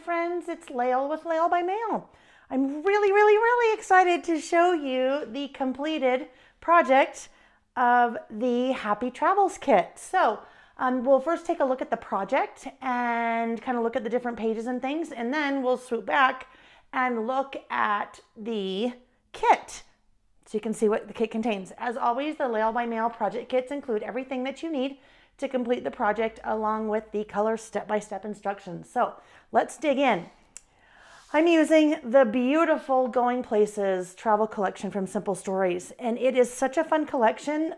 friends, it's Layle with Layle by Mail. I'm really excited to show you the completed project of the Happy Travels kit. So we'll first take a look at the project and kind of look at the different pages and things, and then we'll swoop back and look at the kit so you can see what the kit contains. As always, the Layle by Mail project kits include everything that you need to complete the project along with the color step-by-step instructions. So let's dig in. I'm using the beautiful Going Places travel collection from Simple Stories, and it is such a fun collection.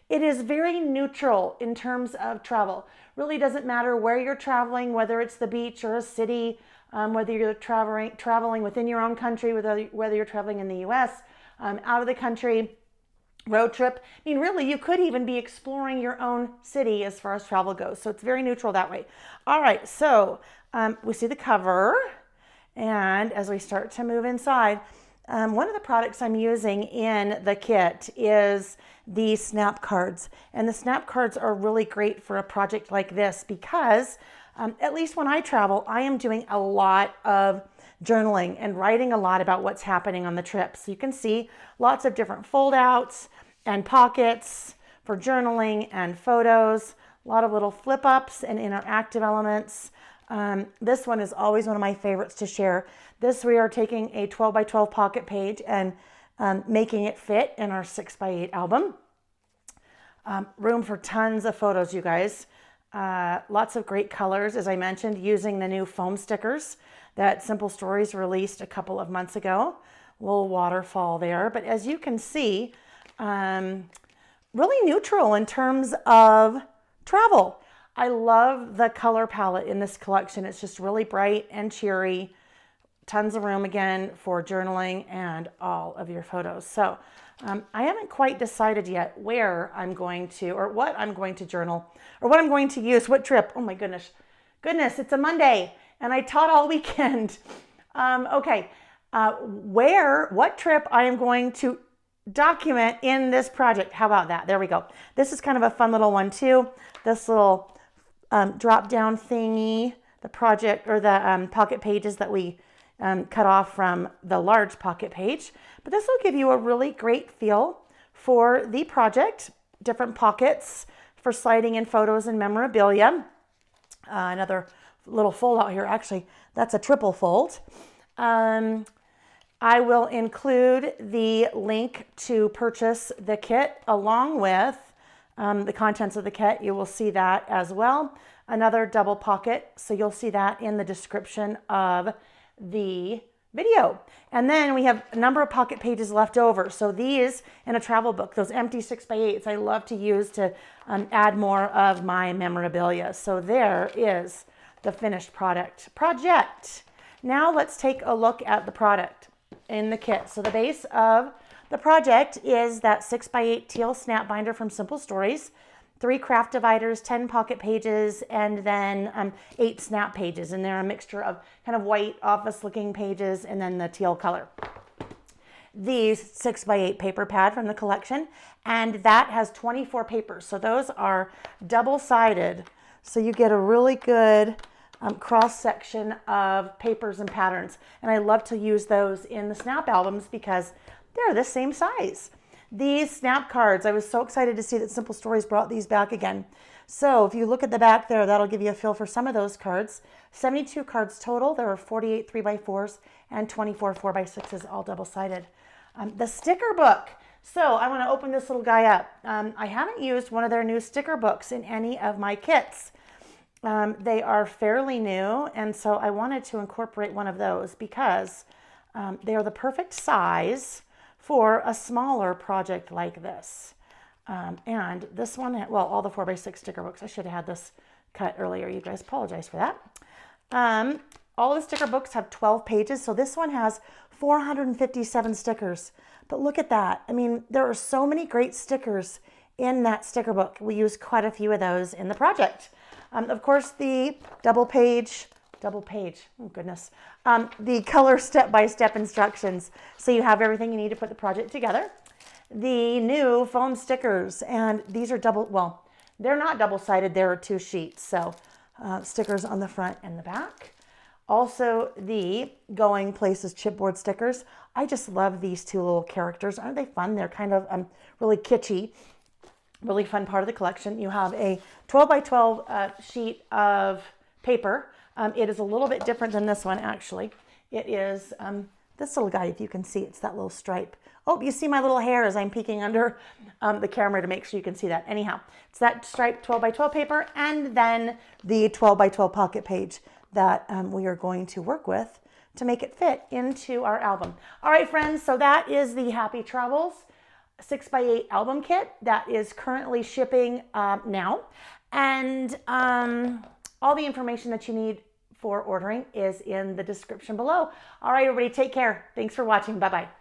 It is very neutral in terms of travel. Really doesn't matter where you're traveling, whether it's the beach or a city, whether you're traveling within your own country, whether you're traveling in the US, out of the country, road trip. I mean, really, you could even be exploring your own city as far as travel goes. So it's very neutral that way. All right, so we see the cover. And as we start to move inside, one of the products I'm using in the kit is the snap cards. And the snap cards are really great for a project like this because, at least when I travel, I am doing a lot of journaling and writing a lot about what's happening on the trip. So you can see lots of different fold outs and pockets for journaling and photos, a lot of little flip ups and interactive elements. This one is always one of my favorites to share. This, we are taking a 12 by 12 pocket page and making it fit in our 6 by 8 album. Room for tons of photos, you guys. Lots of great colors, as I mentioned, using the new foam stickers that Simple Stories released a couple of months ago. A little waterfall there, but as you can see, really neutral in terms of travel. I love the color palette in this collection. It's just really bright and cheery. Tons of room again for journaling and all of your photos. So I haven't quite decided yet where I'm going to, or what I'm going to journal, or what I'm going to use, what trip. Oh my goodness, it's a Monday and I taught all weekend. Okay, what trip I am going to document in this project. How about that? There we go. This is kind of a fun little one too. This little drop down thingy, the project or the pocket pages that we cut off from the large pocket page. But this will give you a really great feel for the project, different pockets for sliding in photos and memorabilia. Another little fold out here, actually, that's a triple fold. I will include the link to purchase the kit along with the contents of the kit. You will see that as well. Another double pocket, so you'll see that in the description of the video. And then we have a number of pocket pages left over. So these in a travel book, those empty 6 by 8s, I love to use to add more of my memorabilia. So there is the finished project. Now let's take a look at the product in the kit. So the base of the project is that 6 by 8 teal snap binder from Simple Stories, 3 craft dividers, 10 pocket pages, and then 8 snap pages. And they're a mixture of kind of white office looking pages and then the teal color. The 6 by 8 paper pad from the collection, and that has 24 papers. So those are double-sided. So you get a really good cross section of papers and patterns. And I love to use those in the snap albums because they're the same size. These snap cards, I was so excited to see that Simple Stories brought these back again. So if you look at the back there, that'll give you a feel for some of those cards. 72 cards total. There are 48 3x4s and 24 4x6s, all double-sided. The sticker book. So I want to open this little guy up. I haven't used one of their new sticker books in any of my kits. They are fairly new, and so I wanted to incorporate one of those because they are the perfect size for a smaller project like this. And this one, well, all the 4x6 sticker books, I should have had this cut earlier. You guys, apologize for that. All the sticker books have 12 pages, so this one has 457 stickers. But look at that. I mean, there are so many great stickers in that sticker book. We used quite a few of those in the project. Of course, the double page, oh goodness, the color step-by-step instructions. So you have everything you need to put the project together. The new foam stickers, and these are well, they're not double-sided, there are 2 sheets. So stickers on the front and the back. Also the Going Places chipboard stickers. I just love these two little characters. Aren't they fun? They're kind of really kitschy. Really fun part of the collection. You have a 12 by 12 sheet of paper. It is a little bit different than this one, actually. It is this little guy, if you can see, it's that little stripe. Oh, you see my little hair as I'm peeking under the camera to make sure you can see that. Anyhow, it's that striped 12 by 12 paper, and then the 12 by 12 pocket page that we are going to work with to make it fit into our album. All right, friends, so that is the Happy Travels 6x8 album kit that is currently shipping now. And all the information that you need for ordering is in the description below. All right, everybody, take care. Thanks for watching. Bye-bye.